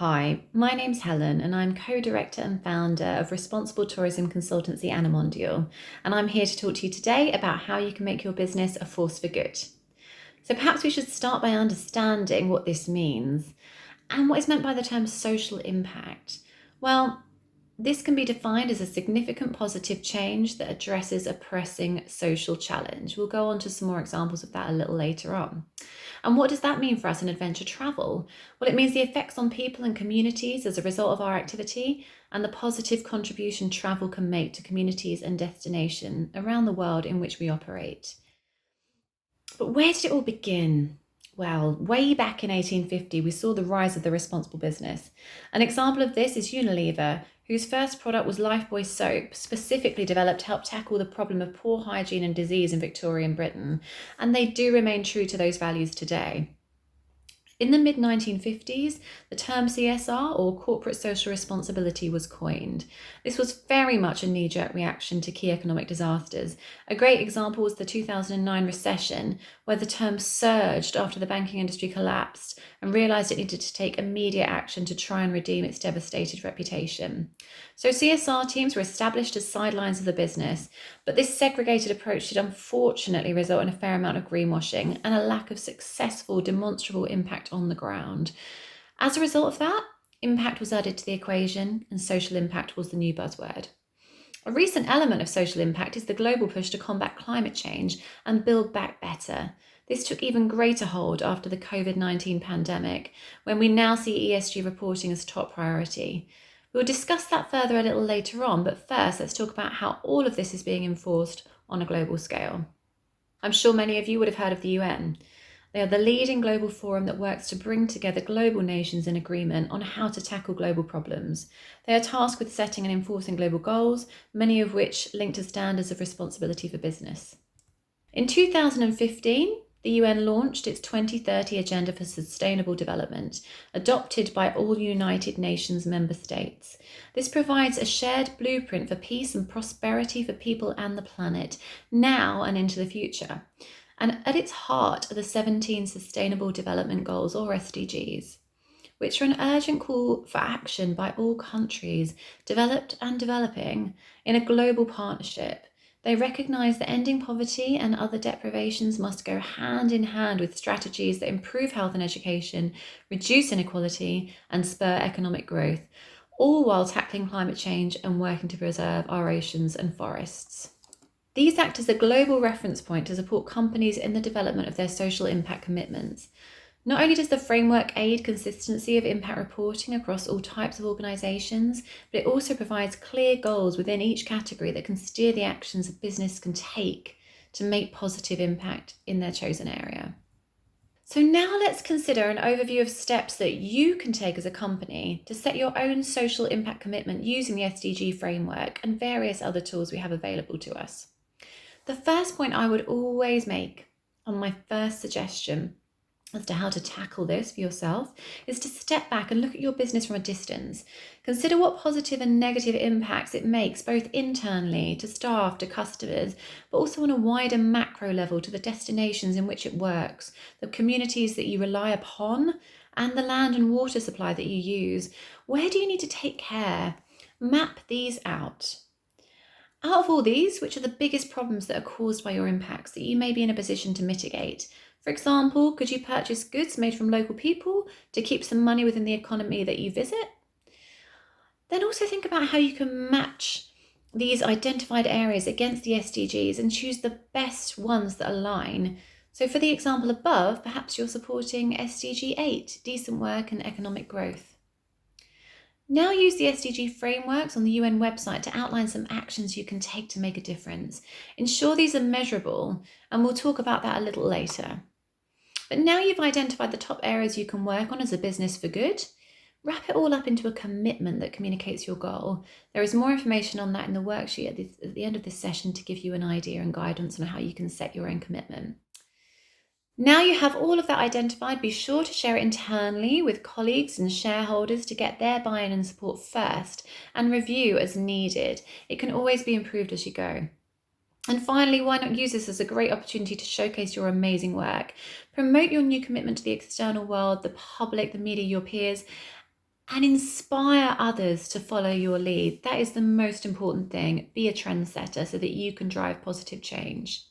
Hi, my name's Helen and I'm co-director and founder of responsible tourism consultancy Animondial, and I'm here to talk to you today about how you can make your business a force for good. So perhaps we should start by understanding what this means and what is meant by the term social impact. Well, this can be defined as a significant positive change that addresses a pressing social challenge. We'll go on to some more examples of that a little later on. And what does that mean for us in adventure travel? Well, it means the effects on people and communities as a result of our activity and the positive contribution travel can make to communities and destinations around the world in which we operate. But where did it all begin? Well, way back in 1850, we saw the rise of the responsible business. An example of this is Unilever, whose first product was Lifebuoy soap, specifically developed to help tackle the problem of poor hygiene and disease in Victorian Britain. And they do remain true to those values today. In the mid-1950s, the term CSR, or corporate social responsibility, was coined. This was very much a knee-jerk reaction to key economic disasters. A great example was the 2009 recession, where the term surged after the banking industry collapsed and realised it needed to take immediate action to try and redeem its devastated reputation. So CSR teams were established as sidelines of the business, but this segregated approach did unfortunately result in a fair amount of greenwashing and a lack of successful, demonstrable impact on the ground. As a result of that, impact was added to the equation and social impact was the new buzzword. A recent element of social impact is the global push to combat climate change and build back better. This took even greater hold after the COVID-19 pandemic, when we now see ESG reporting as top priority. We'll discuss that further a little later on, but first let's talk about how all of this is being enforced on a global scale. I'm sure many of you would have heard of the UN. They are the leading global forum that works to bring together global nations in agreement on how to tackle global problems. They are tasked with setting and enforcing global goals, many of which link to standards of responsibility for business. In 2015, the UN launched its 2030 Agenda for Sustainable Development, adopted by all United Nations member states. This provides a shared blueprint for peace and prosperity for people and the planet, now and into the future. And at its heart are the 17 Sustainable Development Goals, or SDGs, which are an urgent call for action by all countries, developed and developing, in a global partnership. They recognise that ending poverty and other deprivations must go hand in hand with strategies that improve health and education, reduce inequality, and spur economic growth, all while tackling climate change and working to preserve our oceans and forests. These act as a global reference point to support companies in the development of their social impact commitments. Not only does the framework aid consistency of impact reporting across all types of organisations, but it also provides clear goals within each category that can steer the actions a business can take to make positive impact in their chosen area. So now let's consider an overview of steps that you can take as a company to set your own social impact commitment using the SDG framework and various other tools we have available to us. The first point I would always make on my first suggestion as to how to tackle this for yourself is to step back and look at your business from a distance. Consider what positive and negative impacts it makes, both internally to staff, to customers, but also on a wider macro level to the destinations in which it works, the communities that you rely upon, and the land and water supply that you use. Where do you need to take care? Map these out. Out of all these, which are the biggest problems that are caused by your impacts that you may be in a position to mitigate? For example, could you purchase goods made from local people to keep some money within the economy that you visit? Then also think about how you can match these identified areas against the SDGs and choose the best ones that align. So for the example above, perhaps you're supporting SDG 8, decent work and economic growth. Now use the SDG frameworks on the UN website to outline some actions you can take to make a difference. Ensure these are measurable, and we'll talk about that a little later. But now you've identified the top areas you can work on as a business for good, wrap it all up into a commitment that communicates your goal. There is more information on that in the worksheet at the end of this session to give you an idea and guidance on how you can set your own commitment. Now you have all of that identified, be sure to share it internally with colleagues and shareholders to get their buy-in and support first, and review as needed. It can always be improved as you go. And finally, why not use this as a great opportunity to showcase your amazing work? Promote your new commitment to the external world, the public, the media, your peers, and inspire others to follow your lead. That is the most important thing. Be a trendsetter so that you can drive positive change.